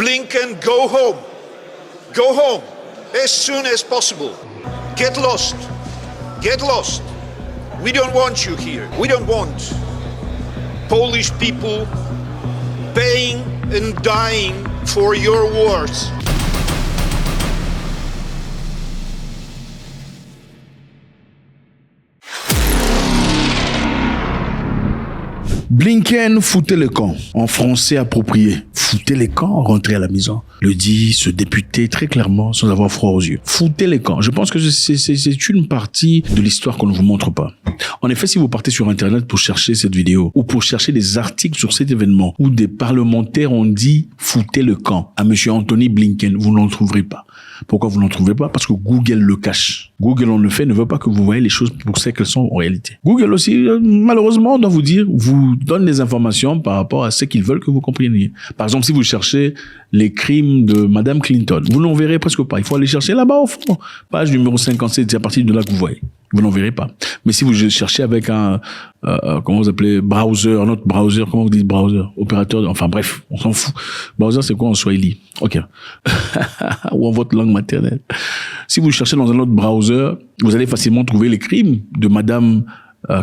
Blinken, go home. Go home as soon as possible. Get lost. Get lost. We don't want you here. We don't want Polish people paying and dying for your wars. Blinken foutait le camp, en français approprié. Foutait les camps, rentrait à la maison. Le dit ce député très clairement, sans avoir froid aux yeux. Foutait les camps. Je pense que c'est une partie de l'histoire qu'on ne vous montre pas. En effet, si vous partez sur Internet pour chercher cette vidéo, ou pour chercher des articles sur cet événement, où des parlementaires ont dit foutait le camp à monsieur Anthony Blinken, vous n'en trouverez pas. Pourquoi vous n'en trouvez pas? Parce que Google le cache. Google, en effet, ne veut pas que vous voyez les choses pour ce qu'elles sont en réalité. Google aussi, malheureusement, doit vous dire, vous donne des informations par rapport à ce qu'ils veulent que vous compreniez. Par exemple, si vous cherchez les crimes de Madame Clinton, vous n'en verrez presque pas. Il faut aller chercher là-bas au fond. Page numéro 57, c'est à partir de là que vous voyez. Vous n'en verrez pas. Mais si vous cherchez avec un, comment vous appelez, browser, notre browser, comment vous dites browser, opérateur, enfin bref, on s'en fout. Browser, c'est quoi en Swahili? Ok. Ou en votre langue maternelle. Si vous cherchez dans un autre browser, vous allez facilement trouver les crimes de Madame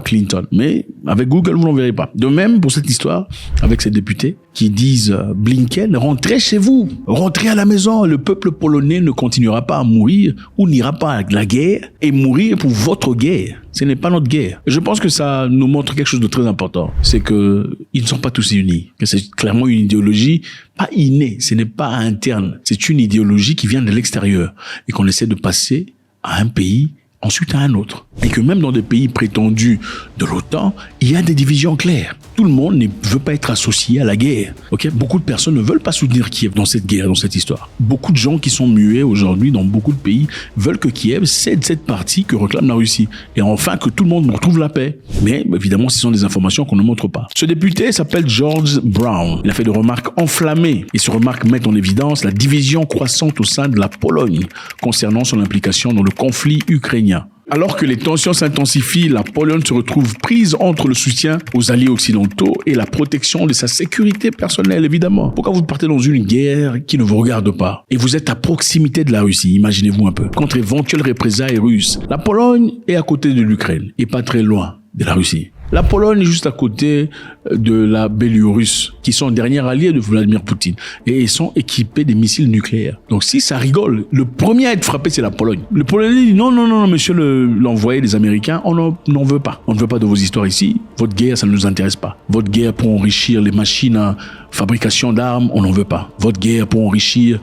Clinton. Mais avec Google, vous n'en verrez pas. De même, pour cette histoire, avec ces députés qui disent Blinken, rentrez chez vous, rentrez à la maison. Le peuple polonais ne continuera pas à mourir ou n'ira pas à la guerre et mourir pour votre guerre. Ce n'est pas notre guerre. Je pense que ça nous montre quelque chose de très important. C'est que ils ne sont pas tous unis. Que c'est clairement une idéologie pas innée. Ce n'est pas interne. C'est une idéologie qui vient de l'extérieur et qu'on essaie de passer à un pays ensuite à un autre. Et que même dans des pays prétendus de l'OTAN, il y a des divisions claires. Tout le monde ne veut pas être associé à la guerre. Okay? Beaucoup de personnes ne veulent pas soutenir Kiev dans cette guerre, dans cette histoire. Beaucoup de gens qui sont muets aujourd'hui dans beaucoup de pays veulent que Kiev cède cette partie que réclame la Russie. Et enfin que tout le monde retrouve la paix. Mais évidemment, ce sont des informations qu'on ne montre pas. Ce député s'appelle George Brown. Il a fait des remarques enflammées. Et ces remarques mettent en évidence la division croissante au sein de la Pologne concernant son implication dans le conflit ukrainien. Alors que les tensions s'intensifient, la Pologne se retrouve prise entre le soutien aux alliés occidentaux et la protection de sa sécurité personnelle, évidemment. Pourquoi vous partez dans une guerre qui ne vous regarde pas? Et vous êtes à proximité de la Russie, imaginez-vous un peu, contre éventuelles représailles russes. La Pologne est à côté de l'Ukraine et pas très loin de la Russie. La Pologne est juste à côté de la Biélorusse, qui sont derniers alliés de Vladimir Poutine. Et ils sont équipés des missiles nucléaires. Donc si ça rigole, le premier à être frappé, c'est la Pologne. Le Polonais dit non, monsieur l'envoyé des Américains, on n'en veut pas. On ne veut pas de vos histoires ici. Votre guerre, ça ne nous intéresse pas. Votre guerre pour enrichir les machines à fabrication d'armes, on n'en veut pas. Votre guerre pour enrichir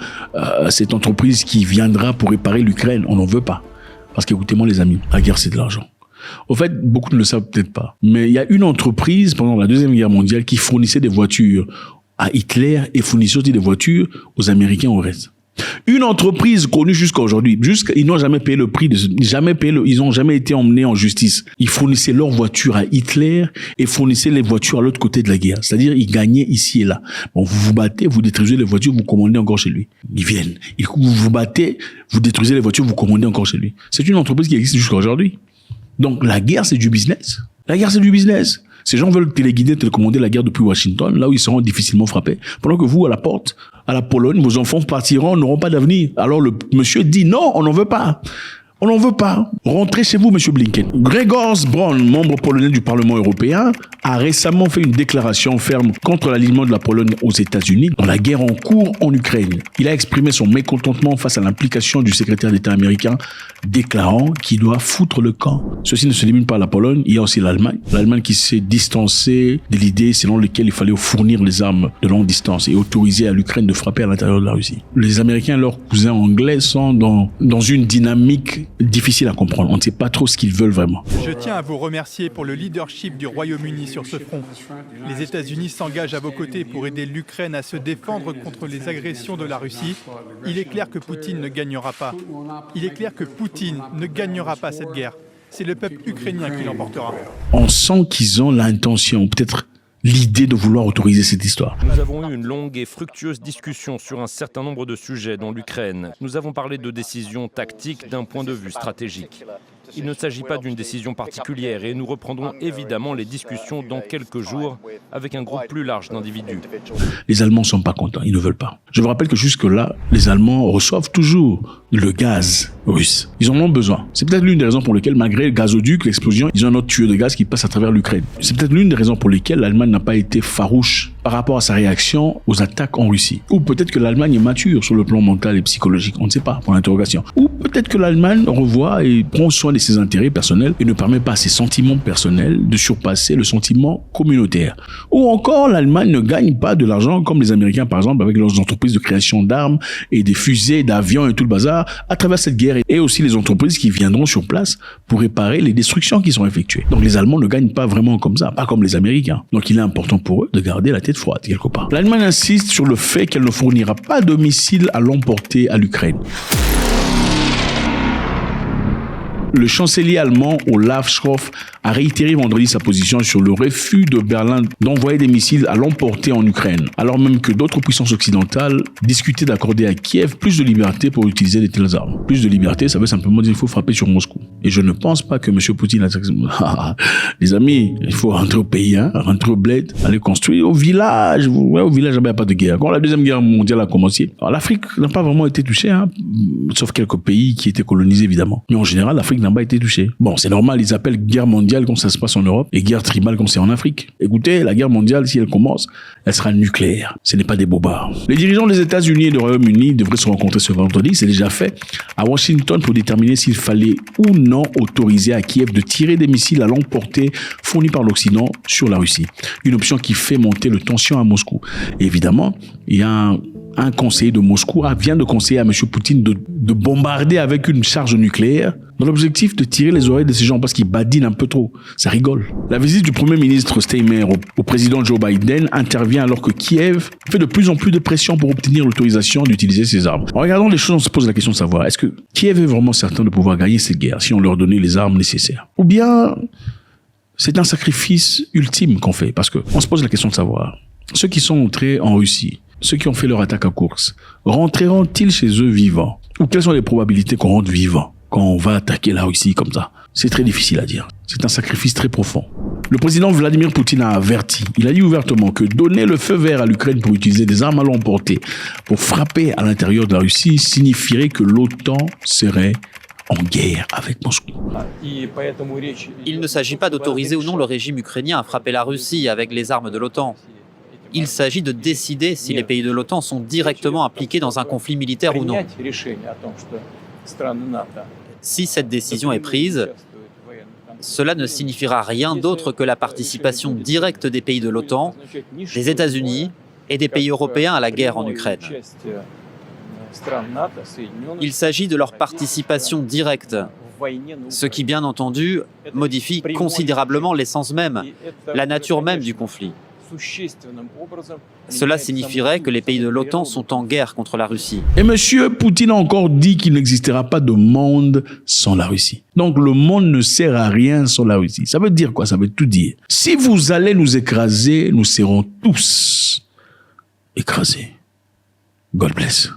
cette entreprise qui viendra pour réparer l'Ukraine, on n'en veut pas. Parce qu'écoutez-moi les amis, la guerre c'est de l'argent. Au fait, beaucoup ne le savent peut-être pas. Mais il y a une entreprise pendant la Deuxième Guerre mondiale qui fournissait des voitures à Hitler et fournissait aussi des voitures aux Américains au reste. Une entreprise connue jusqu'à aujourd'hui. Ils n'ont jamais payé le prix, ils n'ont jamais été emmenés en justice. Ils fournissaient leurs voitures à Hitler et fournissaient les voitures à l'autre côté de la guerre. C'est-à-dire, ils gagnaient ici et là. Bon, vous vous battez, vous détruisez les voitures, vous commandez encore chez lui. Ils viennent. Vous vous battez, vous détruisez les voitures, vous commandez encore chez lui. C'est une entreprise qui existe jusqu'à aujourd'hui. Donc, la guerre, c'est du business. La guerre, c'est du business. Ces gens veulent téléguider, télécommander la guerre depuis Washington, là où ils seront difficilement frappés. Pendant que vous, à la porte, à la Pologne, vos enfants partiront, n'auront pas d'avenir. Alors, le monsieur dit non, on n'en veut pas. On n'en veut pas. Rentrez chez vous, monsieur Blinken. Grzegorz Braun, membre polonais du Parlement européen, a récemment fait une déclaration ferme contre l'alignement de la Pologne aux États-Unis dans la guerre en cours en Ukraine. Il a exprimé son mécontentement face à l'implication du secrétaire d'État américain, déclarant qu'il doit foutre le camp. Ceci ne se limite pas à la Pologne, il y a aussi l'Allemagne. L'Allemagne qui s'est distancée de l'idée selon laquelle il fallait fournir les armes de longue distance et autoriser à l'Ukraine de frapper à l'intérieur de la Russie. Les Américains et leurs cousins anglais sont dans une dynamique difficile à comprendre. On ne sait pas trop ce qu'ils veulent vraiment. Je tiens à vous remercier pour le leadership du Royaume-Uni sur ce front. Les États-Unis s'engagent à vos côtés pour aider l'Ukraine à se défendre contre les agressions de la Russie. Il est clair que Poutine ne gagnera pas. Il est clair que Poutine ne gagnera pas cette guerre. C'est le peuple ukrainien qui l'emportera. On sent qu'ils ont l'intention, peut-être l'idée de vouloir autoriser cette histoire. Nous avons eu une longue et fructueuse discussion sur un certain nombre de sujets dans l'Ukraine. Nous avons parlé de décisions tactiques d'un point de vue stratégique. Il ne s'agit pas d'une décision particulière et nous reprendrons évidemment les discussions dans quelques jours avec un groupe plus large d'individus. Les Allemands ne sont pas contents, ils ne veulent pas. Je vous rappelle que jusque-là, les Allemands reçoivent toujours le gaz russe. Ils en ont besoin. C'est peut-être l'une des raisons pour lesquelles, malgré le gazoduc, l'explosion, ils ont un autre tuyau de gaz qui passe à travers l'Ukraine. C'est peut-être l'une des raisons pour lesquelles l'Allemagne n'a pas été farouche par rapport à sa réaction aux attaques en Russie. Ou peut-être que l'Allemagne est mature sur le plan mental et psychologique, on ne sait pas, pour l'interrogation. Ou peut-être que l'Allemagne revoit et prend soin de ses intérêts personnels et ne permet pas à ses sentiments personnels de surpasser le sentiment communautaire. Ou encore, l'Allemagne ne gagne pas de l'argent comme les Américains, par exemple, avec leurs entreprises de création d'armes et des fusées, d'avions et tout le bazar, à travers cette guerre, et aussi les entreprises qui viendront sur place pour réparer les destructions qui sont effectuées. Donc les Allemands ne gagnent pas vraiment comme ça, pas comme les Américains. Donc il est important pour eux de garder la tête froide quelque part. L'Allemagne insiste sur le fait qu'elle ne fournira pas de missiles à l'emporter à l'Ukraine. Le chancelier allemand Olaf Scholz a réitéré vendredi sa position sur le refus de Berlin d'envoyer des missiles à l'emporter en Ukraine, alors même que d'autres puissances occidentales discutaient d'accorder à Kiev plus de liberté pour utiliser de telles armes. Plus de liberté, ça veut simplement dire qu'il faut frapper sur Moscou. Et je ne pense pas que M. Poutine a... Les amis, il faut rentrer au pays, rentrer au bled, aller construire au village. Ouais, au village, il n'y a pas de guerre. Quand la Deuxième Guerre mondiale a commencé, alors l'Afrique n'a pas vraiment été touchée, sauf quelques pays qui étaient colonisés évidemment. Mais en général, l'Afrique n'a pas été touchée. Bon, c'est normal, ils appellent guerre mondiale comme ça se passe en Europe et guerre tribale comme c'est en Afrique. Écoutez, la guerre mondiale, si elle commence, elle sera nucléaire. Ce n'est pas des bobards. Les dirigeants des États-Unis et du Royaume-Uni devraient se rencontrer ce vendredi, c'est déjà fait, à Washington pour déterminer s'il fallait ou non autoriser à Kiev de tirer des missiles à longue portée fournis par l'Occident sur la Russie. Une option qui fait monter le tension à Moscou. Et évidemment, il y a un conseiller de Moscou vient de conseiller à M. Poutine de bombarder avec une charge nucléaire dans l'objectif de tirer les oreilles de ces gens parce qu'ils badinent un peu trop. Ça rigole. La visite du Premier ministre Steinmeier au président Joe Biden intervient alors que Kiev fait de plus en plus de pression pour obtenir l'autorisation d'utiliser ces armes. En regardant les choses, on se pose la question de savoir, est-ce que Kiev est vraiment certain de pouvoir gagner cette guerre si on leur donnait les armes nécessaires? Ou bien c'est un sacrifice ultime qu'on fait? Parce qu'on se pose la question de savoir, ceux qui sont entrés en Russie, ceux qui ont fait leur attaque à course, rentreront-ils chez eux vivants? Ou quelles sont les probabilités qu'on rentre vivant quand on va attaquer la Russie comme ça? C'est très difficile à dire. C'est un sacrifice très profond. Le président Vladimir Poutine a averti, il a dit ouvertement que donner le feu vert à l'Ukraine pour utiliser des armes à longue portée pour frapper à l'intérieur de la Russie signifierait que l'OTAN serait en guerre avec Moscou. Il ne s'agit pas d'autoriser ou non le régime ukrainien à frapper la Russie avec les armes de l'OTAN. Il s'agit de décider si les pays de l'OTAN sont directement impliqués dans un conflit militaire ou non. Si cette décision est prise, cela ne signifiera rien d'autre que la participation directe des pays de l'OTAN, des États-Unis et des pays européens à la guerre en Ukraine. Il s'agit de leur participation directe, ce qui, bien entendu, modifie considérablement l'essence même, la nature même du conflit. Cela signifierait que les pays de l'OTAN sont en guerre contre la Russie. Et M. Poutine a encore dit qu'il n'existera pas de monde sans la Russie. Donc le monde ne sert à rien sans la Russie. Ça veut dire quoi? Ça veut tout dire. Si vous allez nous écraser, nous serons tous écrasés. God bless.